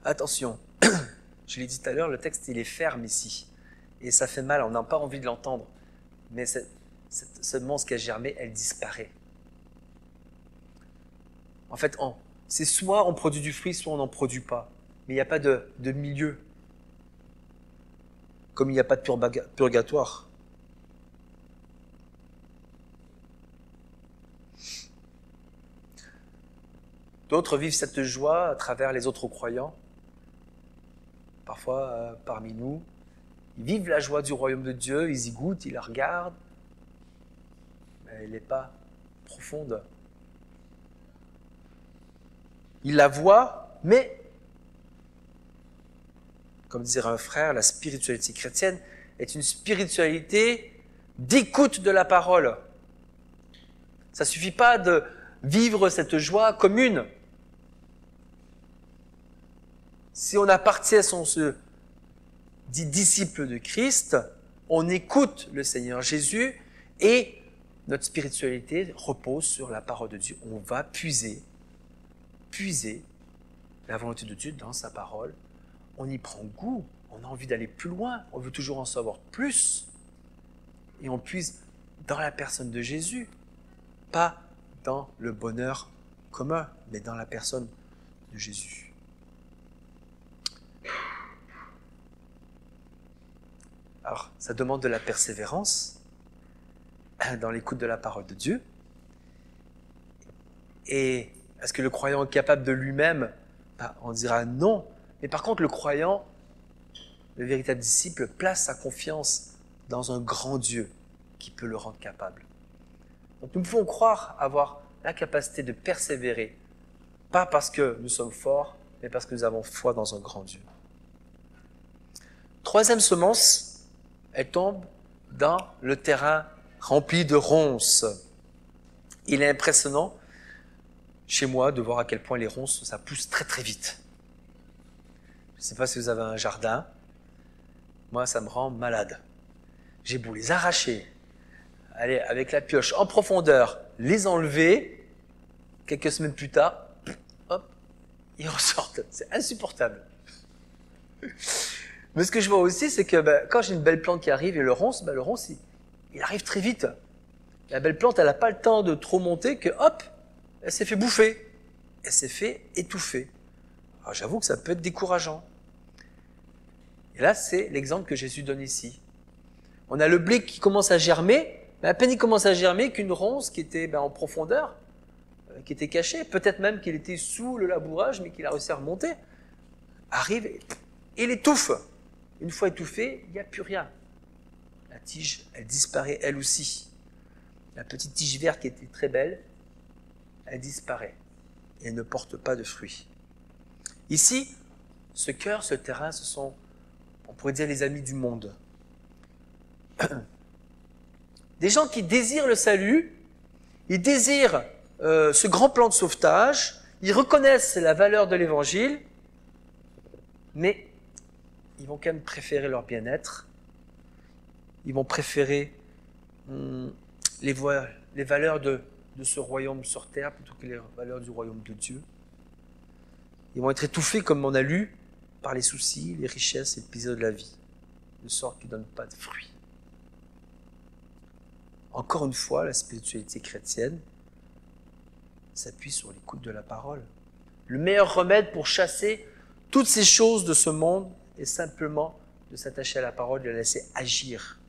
Attention, je l'ai dit tout à l'heure, le texte il est ferme ici. Et ça fait mal, on n'a pas envie de l'entendre. Mais cette semence qui a germé, elle disparaît. En fait, c'est soit on produit du fruit, soit on n'en produit pas. Mais il n'y a pas de milieu. Comme il n'y a pas de purgatoire. D'autres vivent cette joie à travers les autres croyants. Parfois, parmi nous, ils vivent la joie du royaume de Dieu, ils y goûtent, ils la regardent, mais elle n'est pas profonde. Ils la voient, mais, comme dirait un frère, la spiritualité chrétienne est une spiritualité d'écoute de la parole. Ça ne suffit pas de vivre cette joie commune. Si on appartient, si on se dit disciple de Christ, on écoute le Seigneur Jésus et notre spiritualité repose sur la parole de Dieu. On va puiser la volonté de Dieu dans sa parole. On y prend goût, on a envie d'aller plus loin, on veut toujours en savoir plus. Et on puise dans la personne de Jésus, pas dans le bonheur commun, mais dans la personne de Jésus. Alors, ça demande de la persévérance dans l'écoute de la parole de Dieu. Et est-ce que le croyant est capable de lui-même? On dira non. Mais par contre, le croyant, le véritable disciple, place sa confiance dans un grand Dieu qui peut le rendre capable. Donc nous pouvons croire avoir la capacité de persévérer, pas parce que nous sommes forts, mais parce que nous avons foi dans un grand Dieu. Troisième semence, elle tombe dans le terrain rempli de ronces. Il est impressionnant chez moi de voir à quel point les ronces, ça pousse très très vite. Je ne sais pas si vous avez un jardin, moi, ça me rend malade. J'ai beau les arracher, aller avec la pioche en profondeur, les enlever, quelques semaines plus tard, hop, ils ressortent. C'est insupportable. Mais ce que je vois aussi, c'est que quand j'ai une belle plante qui arrive et le ronce, il arrive très vite. La belle plante, elle n'a pas le temps de trop monter que hop, elle s'est fait bouffer. Elle s'est fait étouffer. Alors j'avoue que ça peut être décourageant. Et là, c'est l'exemple que Jésus donne ici. On a le blé qui commence à germer, mais à peine il commence à germer qu'une ronce qui était en profondeur, qui était cachée, peut-être même qu'il était sous le labourage, mais qu'il a réussi à remonter, arrive et il étouffe. Une fois étouffé, il n'y a plus rien. La tige, elle disparaît elle aussi. La petite tige verte qui était très belle, elle disparaît et elle ne porte pas de fruits. Ici, ce cœur, ce terrain, ce sont, on pourrait dire, les amis du monde. Des gens qui désirent le salut, ils désirent ce grand plan de sauvetage, ils reconnaissent la valeur de l'évangile, mais ils vont quand même préférer leur bien-être, ils vont préférer les valeurs de ce royaume sur terre plutôt que les valeurs du royaume de Dieu. Ils vont être étouffés, comme on a lu, par les soucis, les richesses et le plaisir de la vie, de sorte qu'ils ne donnent pas de fruits. Encore une fois, la spiritualité chrétienne s'appuie sur l'écoute de la parole. Le meilleur remède pour chasser toutes ces choses de ce monde est simplement de s'attacher à la parole, de la laisser agir.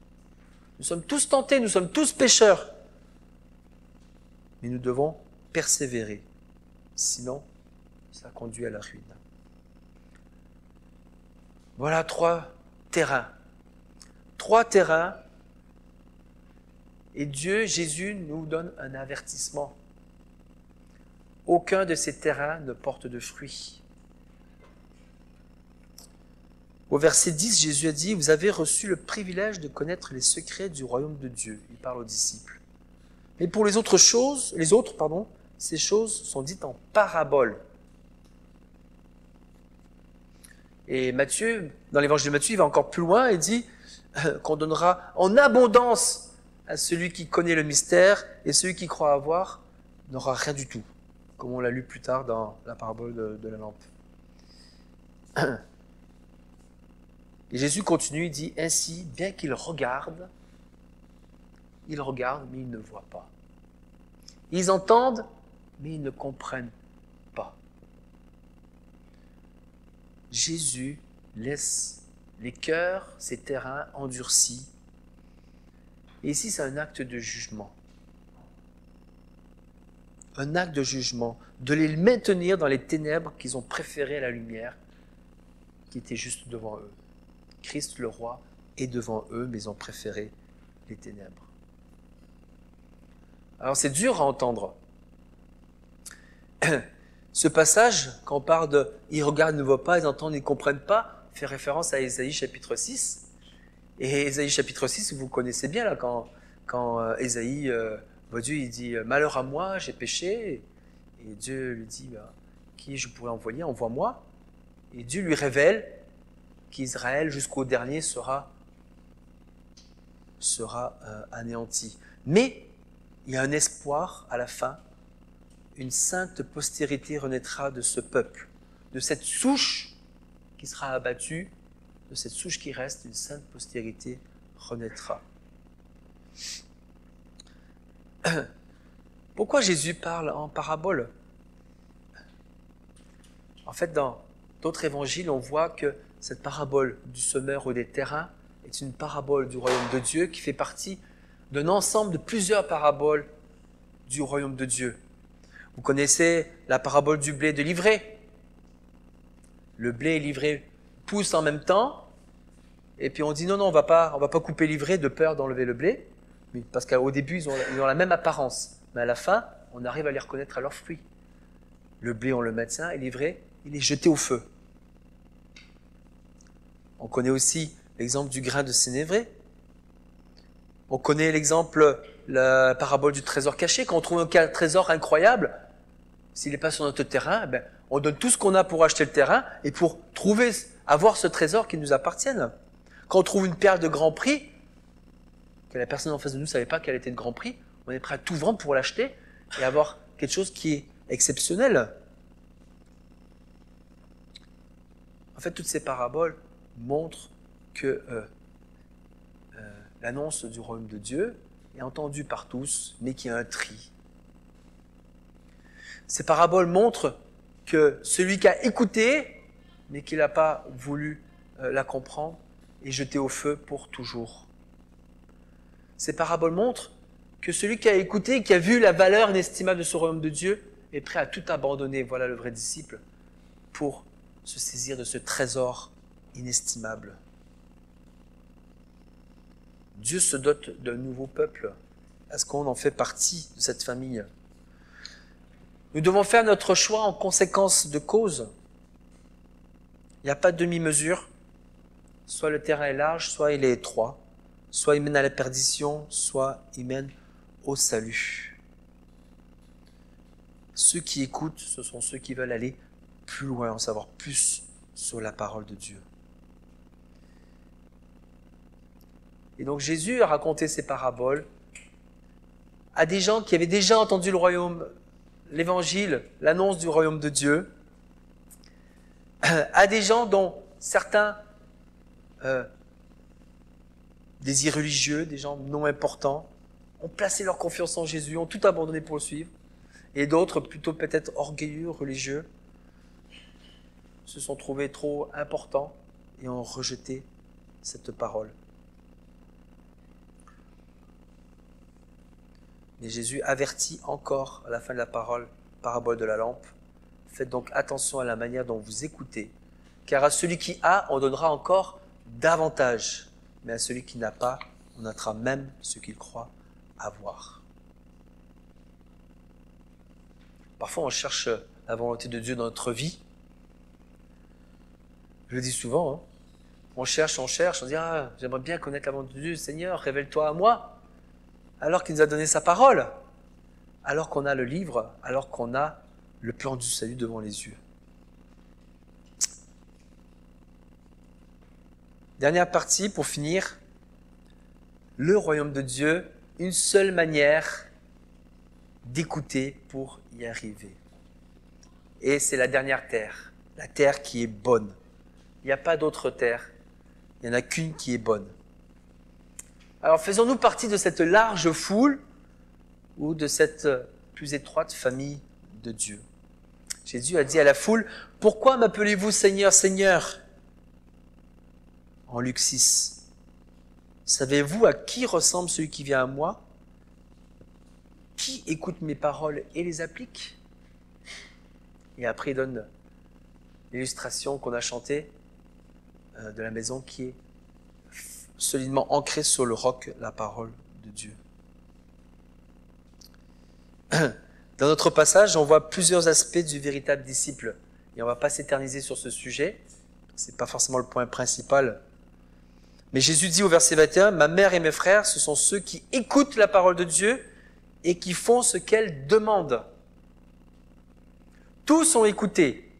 Nous sommes tous tentés, nous sommes tous pécheurs. Mais nous devons persévérer. Sinon, ça conduit à la ruine. Voilà 3 terrains. 3 terrains. Et Dieu, Jésus, nous donne un avertissement. Aucun de ces terrains ne porte de fruits. Au verset 10, Jésus a dit, « Vous avez reçu le privilège de connaître les secrets du royaume de Dieu. » Il parle aux disciples. Mais pour les autres, ces choses sont dites en paraboles. Et Matthieu, dans l'évangile de Matthieu, il va encore plus loin et dit qu'on donnera en abondance à celui qui connaît le mystère et celui qui croit avoir n'aura rien du tout, comme on l'a lu plus tard dans la parabole de la lampe. Et Jésus continue, il dit, « Ainsi, bien qu'ils regardent, mais ils ne voient pas. Ils entendent, mais ils ne comprennent pas. » Jésus laisse les cœurs, ces terrains endurcis. Et ici, c'est un acte de jugement. Un acte de jugement, de les maintenir dans les ténèbres qu'ils ont préférées à la lumière qui était juste devant eux. Christ le roi est devant eux, mais ils ont préféré les ténèbres. Alors c'est dur à entendre. Ce passage, quand on parle de « ils regardent, ils ne voient pas, ils entendent, ils ne comprennent pas », fait référence à Ésaïe chapitre 6. Et Ésaïe chapitre 6, vous connaissez bien, là, quand Ésaïe, Dieu, il dit « Malheur à moi, j'ai péché ». Et Dieu lui dit « Qui je pourrais envoyer? Envoie-moi ». Et Dieu lui révèle qu'Israël, jusqu'au dernier, sera anéanti. Mais il y a un espoir à la fin. Une sainte postérité renaîtra de ce peuple, de cette souche qui sera abattue, de cette souche qui reste, une sainte postérité renaîtra. Pourquoi Jésus parle en parabole? En fait, dans d'autres évangiles, on voit que cette parabole du semeur ou des terrains est une parabole du royaume de Dieu qui fait partie d'un ensemble de plusieurs paraboles du royaume de Dieu. Vous connaissez la parabole du blé de l'ivraie. Le blé et l'ivraie poussent en même temps, et puis on dit non, on va pas couper l'ivraie de peur d'enlever le blé, parce qu'au début ils ont la même apparence, mais à la fin on arrive à les reconnaître à leurs fruits. Le blé on le maintient et l'ivraie il est jeté au feu. On connaît aussi l'exemple du grain de sénévré. On connaît l'exemple, la parabole du trésor caché. Quand on trouve un trésor incroyable, s'il n'est pas sur notre terrain, on donne tout ce qu'on a pour acheter le terrain et pour avoir ce trésor qui nous appartienne. Quand on trouve une perle de grand prix, que la personne en face de nous ne savait pas qu'elle était de grand prix, on est prêt à tout vendre pour l'acheter et avoir quelque chose qui est exceptionnel. En fait, toutes ces paraboles montrent que l'annonce du royaume de Dieu est entendue par tous, mais qu'il y a un tri. Ces paraboles montrent que celui qui a écouté, mais qui n'a pas voulu la comprendre, est jeté au feu pour toujours. Ces paraboles montrent que celui qui a écouté et qui a vu la valeur inestimable de ce royaume de Dieu est prêt à tout abandonner, voilà le vrai disciple, pour se saisir de ce trésor inestimable. Dieu se dote d'un nouveau peuple. Est-ce qu'on en fait partie de cette famille? Nous devons faire notre choix en conséquence de cause. Il n'y a pas de demi-mesure. Soit le terrain est large, soit il est étroit. Soit il mène à la perdition, soit il mène au salut. Ceux qui écoutent, ce sont ceux qui veulent aller plus loin, en savoir plus sur la parole de Dieu. Et donc Jésus a raconté ces paraboles à des gens qui avaient déjà entendu le royaume, l'évangile, l'annonce du royaume de Dieu, à des gens dont certains, des irreligieux, des gens non importants, ont placé leur confiance en Jésus, ont tout abandonné pour le suivre, et d'autres, plutôt peut-être orgueilleux, religieux, se sont trouvés trop importants et ont rejeté cette parole. Mais Jésus avertit encore à la fin de la parabole de la lampe. Faites donc attention à la manière dont vous écoutez, car à celui qui a, on donnera encore davantage, mais à celui qui n'a pas, on notera même ce qu'il croit avoir. Parfois, on cherche la volonté de Dieu dans notre vie. Je le dis souvent, hein. On cherche, on dit « Ah, j'aimerais bien connaître la volonté de Dieu, Seigneur, révèle-toi à moi ». Alors qu'il nous a donné sa parole, alors qu'on a le livre, alors qu'on a le plan du salut devant les yeux. Dernière partie pour finir. Le royaume de Dieu, une seule manière d'écouter pour y arriver. Et c'est la dernière terre, la terre qui est bonne. Il n'y a pas d'autre terre, il n'y en a qu'une qui est bonne. Alors faisons-nous partie de cette large foule ou de cette plus étroite famille de Dieu? Jésus a dit à la foule, « Pourquoi m'appelez-vous Seigneur, Seigneur ?» En Luc 6. « Savez-vous à qui ressemble celui qui vient à moi? Qui écoute mes paroles et les applique ?» Et après il donne l'illustration qu'on a chantée de la maison qui est solidement ancrée sur le roc, la parole de Dieu. Dans notre passage, on voit plusieurs aspects du véritable disciple. Et on ne va pas s'éterniser sur ce sujet. Ce n'est pas forcément le point principal. Mais Jésus dit au verset 21, « Ma mère et mes frères, ce sont ceux qui écoutent la parole de Dieu et qui font ce qu'elle demande. » Tous ont écouté,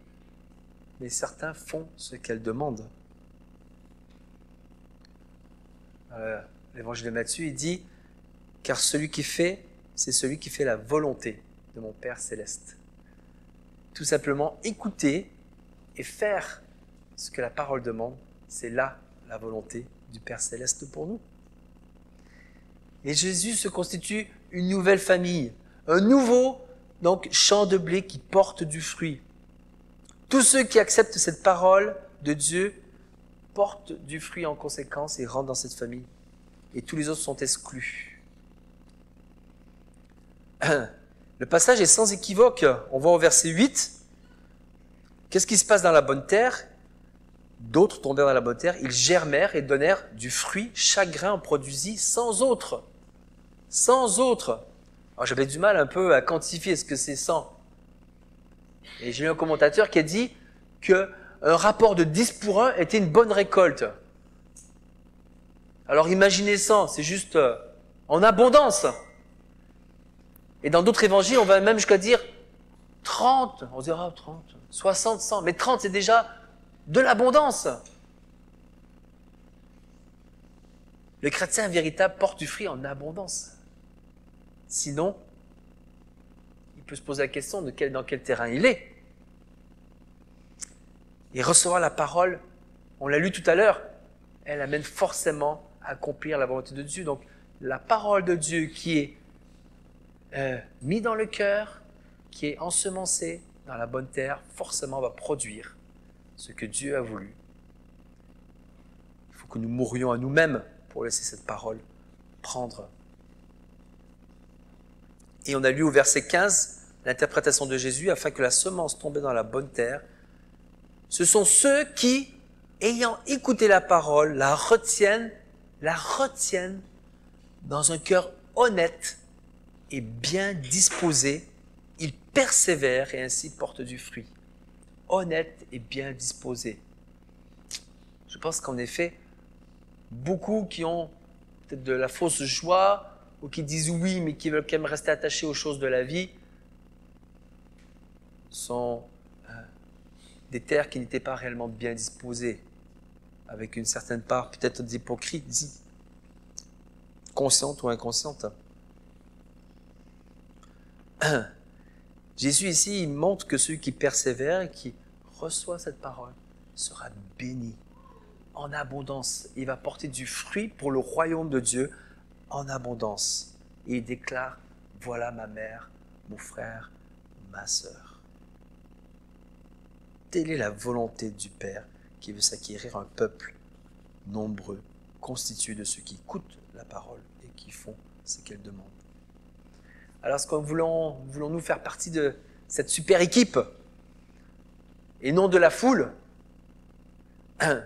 mais certains font ce qu'elle demande. L'évangile de Matthieu, il dit « Car celui qui fait, c'est celui qui fait la volonté de mon Père céleste. » Tout simplement, écouter et faire ce que la parole demande, c'est là la volonté du Père céleste pour nous. Et Jésus se constitue une nouvelle famille, un nouveau champ de blé qui porte du fruit. Tous ceux qui acceptent cette parole de Dieu portent du fruit en conséquence et rentrent dans cette famille. Et tous les autres sont exclus. Le passage est sans équivoque. On voit au verset 8, qu'est-ce qui se passe dans la bonne terre? D'autres tombèrent dans la bonne terre, ils germèrent et donnèrent du fruit. Chaque grain en produisit 100 autres. 100 autres. Alors j'avais du mal un peu à quantifier ce que c'est 100. Et j'ai eu un commentateur qui a dit qu'un rapport de 10 pour 1 était une bonne récolte. Alors imaginez 100, c'est juste en abondance. Et dans d'autres évangiles, on va même jusqu'à dire 30. On se dira 30, 60, 100. Mais 30, c'est déjà de l'abondance. Le chrétien véritable porte du fruit en abondance. Sinon, il peut se poser la question de dans quel terrain il est. Et recevoir la parole, on l'a lu tout à l'heure, elle amène forcément à accomplir la volonté de Dieu. Donc, la parole de Dieu qui est mise dans le cœur, qui est ensemencée dans la bonne terre, forcément va produire ce que Dieu a voulu. Il faut que nous mourions à nous-mêmes pour laisser cette parole prendre. Et on a lu au verset 15 l'interprétation de Jésus, afin que la semence tombée dans la bonne terre, ce sont ceux qui, ayant écouté la parole, la retiennent dans un cœur honnête et bien disposé. Ils persévèrent et ainsi portent du fruit. Honnête et bien disposé. Je pense qu'en effet, beaucoup qui ont peut-être de la fausse joie ou qui disent oui mais qui veulent quand même rester attachés aux choses de la vie sont des terres qui n'étaient pas réellement bien disposées, avec une certaine part peut-être d'hypocrisie, consciente ou inconsciente. Jésus ici, il montre que celui qui persévère et qui reçoit cette parole sera béni en abondance. Il va porter du fruit pour le royaume de Dieu en abondance. Et il déclare, voilà ma mère, mon frère, ma sœur. Telle est la volonté du Père qui veut s'acquérir un peuple nombreux, constitué de ceux qui écoutent la parole et qui font ce qu'elle demande. Alors, est-ce que voulons-nous faire partie de cette super équipe et non de la foule? En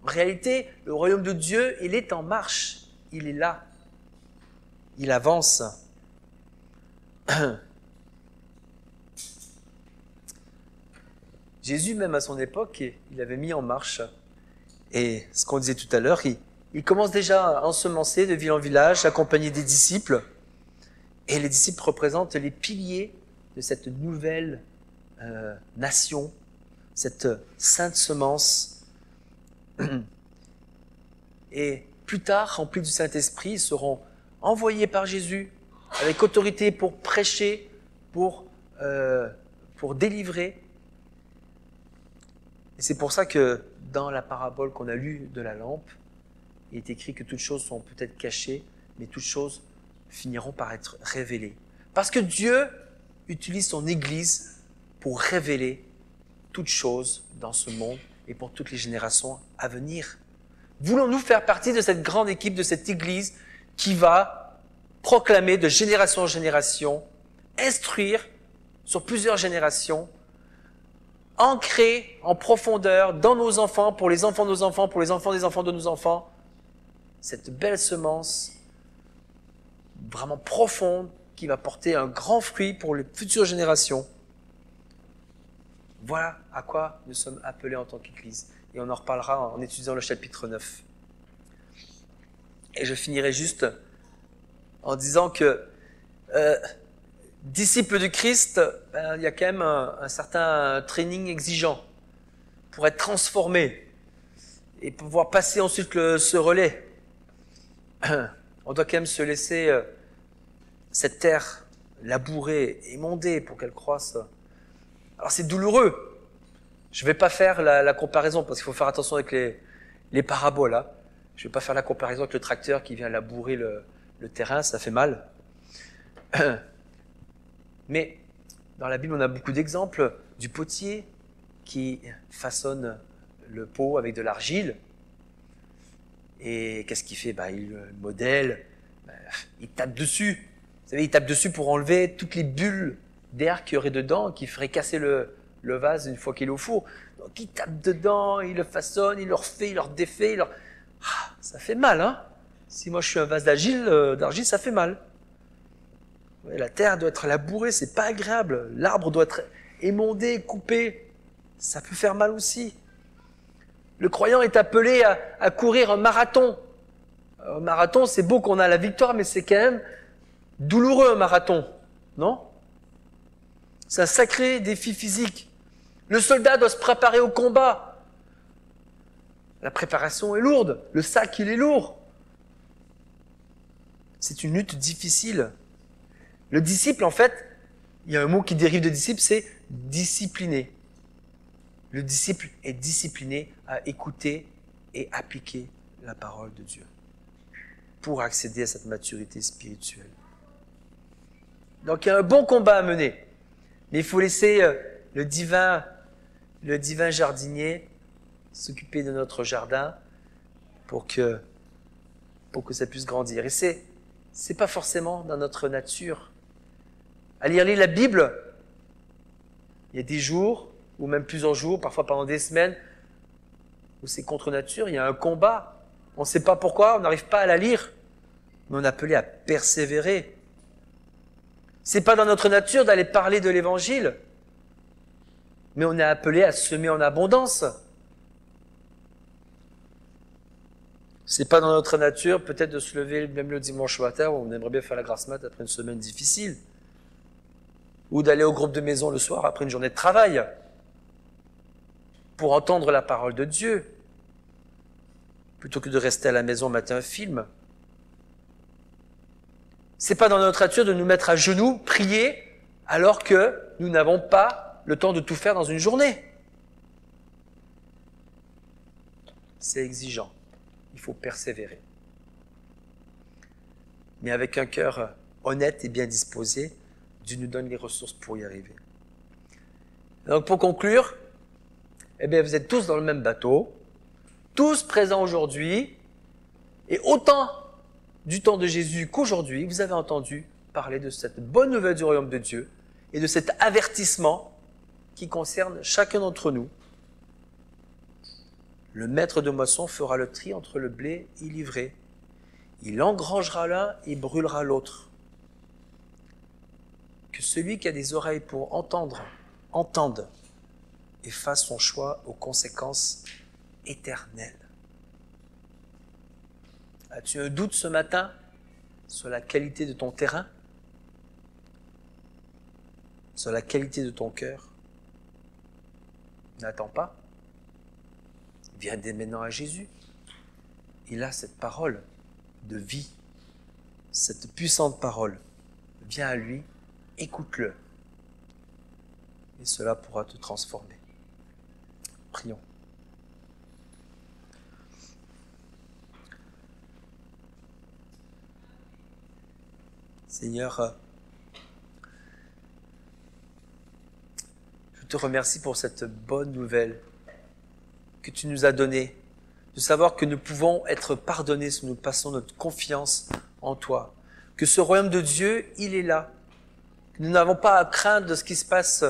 réalité, le royaume de Dieu, il est en marche. Il est là. Il avance. Jésus, même à son époque, il avait mis en marche. Et ce qu'on disait tout à l'heure, il commence déjà à ensemencer de ville en village, accompagné des disciples. Et les disciples représentent les piliers de cette nouvelle nation, cette sainte semence. Et plus tard, remplis du Saint-Esprit, ils seront envoyés par Jésus avec autorité pour prêcher, pour délivrer. Et c'est pour ça que dans la parabole qu'on a lue de la lampe, il est écrit que toutes choses sont peut-être cachées, mais toutes choses finiront par être révélées. Parce que Dieu utilise son Église pour révéler toutes choses dans ce monde et pour toutes les générations à venir. Voulons-nous faire partie de cette grande équipe, de cette Église qui va proclamer de génération en génération, instruire sur plusieurs générations, ancrer en profondeur dans nos enfants, pour les enfants de nos enfants, pour les enfants des enfants de nos enfants, cette belle semence vraiment profonde qui va porter un grand fruit pour les futures générations. Voilà à quoi nous sommes appelés en tant qu'Église. Et on en reparlera en étudiant le chapitre 9. Et je finirai juste en disant que disciple du Christ, il y a quand même un certain training exigeant pour être transformé et pouvoir passer ensuite ce relais. On doit quand même se laisser cette terre labourer, émonder pour qu'elle croisse. Alors c'est douloureux. Je ne vais pas faire la comparaison parce qu'il faut faire attention avec les paraboles. Hein. Je ne vais pas faire la comparaison avec le tracteur qui vient labourer le terrain, ça fait mal. Mais dans la Bible, on a beaucoup d'exemples du potier qui façonne le pot avec de l'argile. Et qu'est-ce qu'il fait? Il le modèle, il tape dessus. Vous savez, il tape dessus pour enlever toutes les bulles d'air qu'il y aurait dedans, qui ferait casser le vase une fois qu'il est au four. Donc il tape dedans, il le façonne, il le refait, il le défait. Ça fait mal, hein? Si moi je suis un vase d'argile, ça fait mal. Ouais, la terre doit être labourée, c'est pas agréable. L'arbre doit être émondé, coupé. Ça peut faire mal aussi. Le croyant est appelé à courir un marathon. Un marathon, c'est beau qu'on a la victoire, mais c'est quand même douloureux un marathon, non? C'est un sacré défi physique. Le soldat doit se préparer au combat. La préparation est lourde. Le sac, il est lourd. C'est une lutte difficile. Le disciple, en fait, il y a un mot qui dérive de disciple, c'est discipliné. Le disciple est discipliné à écouter et appliquer la parole de Dieu pour accéder à cette maturité spirituelle. Donc il y a un bon combat à mener, mais il faut laisser le divin jardinier s'occuper de notre jardin pour que ça puisse grandir. Et c'est pas forcément dans notre nature. À lire la Bible, il y a des jours, ou même plusieurs jours, parfois pendant des semaines, où c'est contre nature, il y a un combat. On ne sait pas pourquoi, on n'arrive pas à la lire, mais on est appelé à persévérer. C'est pas dans notre nature d'aller parler de l'Évangile, mais on est appelé à semer en abondance. C'est pas dans notre nature peut-être de se lever même le dimanche matin où on aimerait bien faire la grasse mat après une semaine difficile, ou d'aller au groupe de maison le soir après une journée de travail pour entendre la parole de Dieu, plutôt que de rester à la maison mater un film. C'est pas dans notre nature de nous mettre à genoux, prier, alors que nous n'avons pas le temps de tout faire dans une journée. C'est exigeant. Il faut persévérer. Mais avec un cœur honnête et bien disposé, Dieu nous donne les ressources pour y arriver. Donc pour conclure, eh bien vous êtes tous dans le même bateau, tous présents aujourd'hui, et autant du temps de Jésus qu'aujourd'hui, vous avez entendu parler de cette bonne nouvelle du royaume de Dieu et de cet avertissement qui concerne chacun d'entre nous. Le maître de moisson fera le tri entre le blé et l'ivraie. Il engrangera l'un et brûlera l'autre. Que celui qui a des oreilles pour entendre, entende et fasse son choix aux conséquences éternelles. As-tu un doute ce matin sur la qualité de ton terrain? Sur la qualité de ton cœur? N'attends pas. Viens dès maintenant à Jésus. Il a cette parole de vie, cette puissante parole. Viens à lui, écoute-le. Et cela pourra te transformer. Prions. Seigneur, je te remercie pour cette bonne nouvelle que tu nous as donnée, de savoir que nous pouvons être pardonnés si nous passons notre confiance en toi, que ce royaume de Dieu, il est là, que nous n'avons pas à craindre de ce qui se passe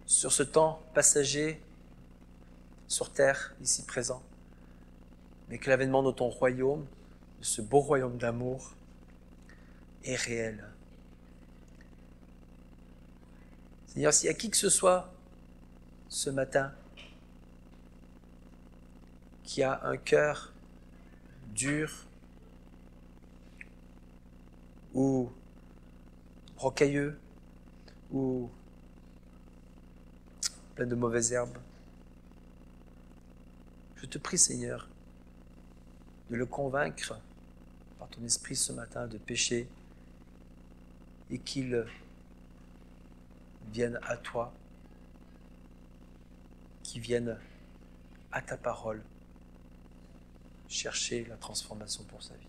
sur ce temps passager, sur terre, ici présent, mais que l'avènement de ton royaume, de ce beau royaume d'amour, est réel. Seigneur, s'il y a qui que ce soit ce matin qui a un cœur dur ou rocailleux ou plein de mauvaises herbes, je te prie, Seigneur, de le convaincre par ton esprit ce matin de pécher et qu'il vienne à toi, qu'il vienne à ta parole chercher la transformation pour sa vie.